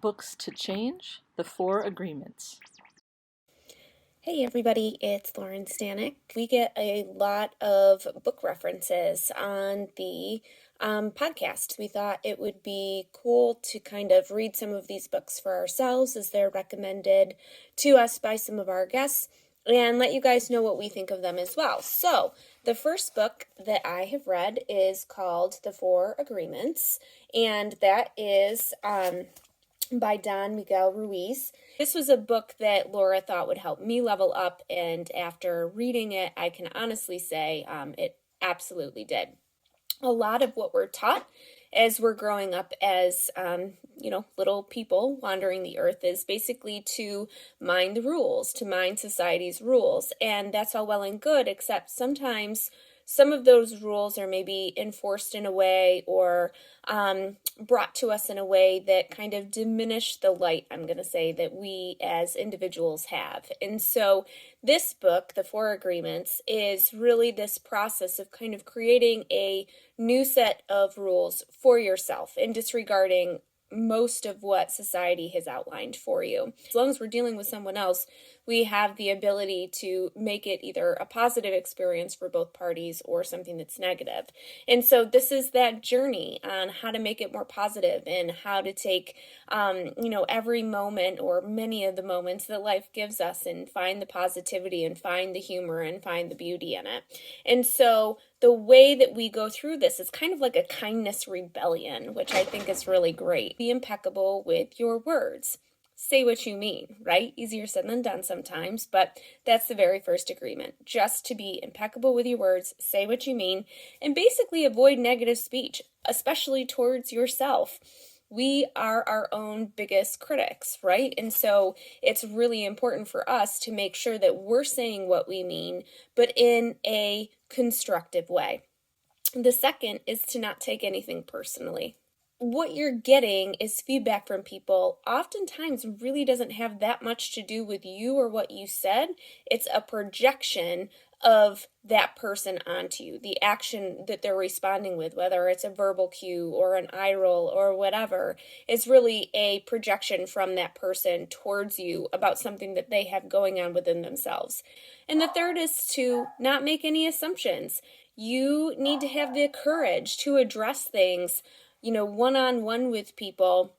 Books to Change, The Four Agreements. Hey everybody, it's Lauren Stanek. We get a lot of book references on the podcast. We thought it would be cool to kind of read some of these books for ourselves as they're recommended to us by some of our guests and let you guys know what we think of them as well. So, the first book that I have read is called The Four Agreements, and that is by Don Miguel Ruiz. This was a book that Laura thought would help me level up, and after reading it, I can honestly say it absolutely did. A lot of what we're taught as we're growing up as, little people wandering the earth is basically to mind the rules, to mind society's rules. And that's all well and good, except sometimes some of those rules are maybe enforced in a way or brought to us in a way that kind of diminish the light, I'm going to say, that we as individuals have. And so this book, The Four Agreements, is really this process of kind of creating a new set of rules for yourself and disregarding most of what society has outlined for you. As long as we're dealing with someone else, we have the ability to make it either a positive experience for both parties or something that's negative. And so this is that journey on how to make it more positive and how to take, every moment or many of the moments that life gives us and find the positivity and find the humor and find the beauty in it. And so the way that we go through this is kind of like a kindness rebellion, which I think is really great. Be impeccable with your words. Say what you mean, right? Easier said than done sometimes, but that's the very first agreement. Just to be impeccable with your words, say what you mean, and basically avoid negative speech, especially towards yourself. We are our own biggest critics, right? And so it's really important for us to make sure that we're saying what we mean, but in a constructive way. The second is to not take anything personally. What you're getting is feedback from people oftentimes really doesn't have that much to do with you or what you said. It's a projection of that person onto you, the action that they're responding with, whether it's a verbal cue or an eye roll or whatever, is really a projection from that person towards you about something that they have going on within themselves. And the third is to not make any assumptions. You need to have the courage to address things, one-on-one with people,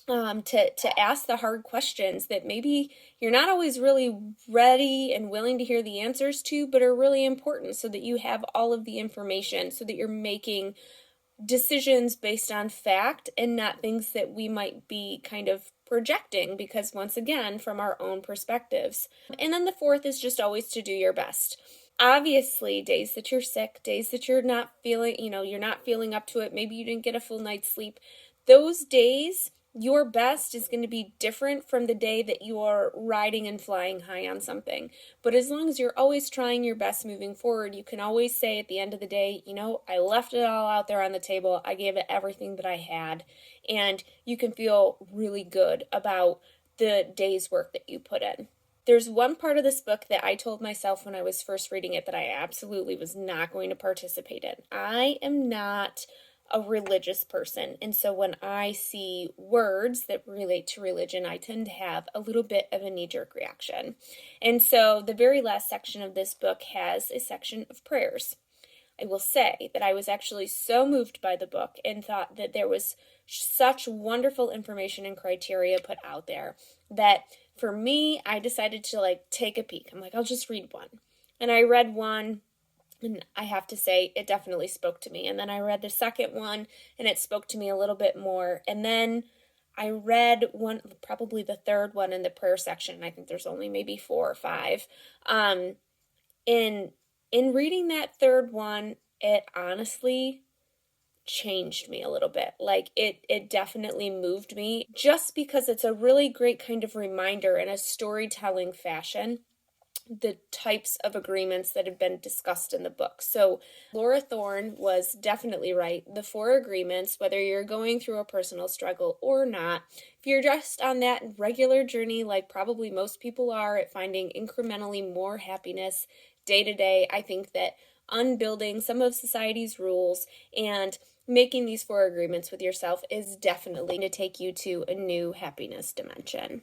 to ask the hard questions that maybe you're not always really ready and willing to hear the answers to, but are really important so that you have all of the information so that you're making decisions based on fact and not things that we might be kind of projecting because, once again, from our own perspectives. And then the fourth is just always to do your best. Obviously, days that you're sick, days that you're not feeling, you're not feeling up to it, maybe you didn't get a full night's sleep, those days, your best is going to be different from the day that you are riding and flying high on something. But as long as you're always trying your best moving forward, you can always say at the end of the day, I left it all out there on the table. I gave it everything that I had. And you can feel really good about the day's work that you put in. There's one part of this book that I told myself when I was first reading it that I absolutely was not going to participate in. I am not a religious person, and so when I see words that relate to religion, I tend to have a little bit of a knee-jerk reaction. And so the very last section of this book has a section of prayers. I will say that I was actually so moved by the book and thought that there was such wonderful information and criteria put out there that for me, I decided to take a peek. I'm like, I'll just read one. And I read one, and I have to say it definitely spoke to me. And then I read the second one and it spoke to me a little bit more. And then I read one, probably the third one in the prayer section. I think there's only maybe 4 or 5. In reading that third one, it honestly changed me a little bit. It definitely moved me just because it's a really great kind of reminder in a storytelling fashion the types of agreements that have been discussed in the book. So Laura Thorne was definitely right. The 4 agreements, whether you're going through a personal struggle or not, if you're just on that regular journey, like probably most people are, at finding incrementally more happiness day to day, I think that unbuilding some of society's rules and making these 4 agreements with yourself is definitely to take you to a new happiness dimension.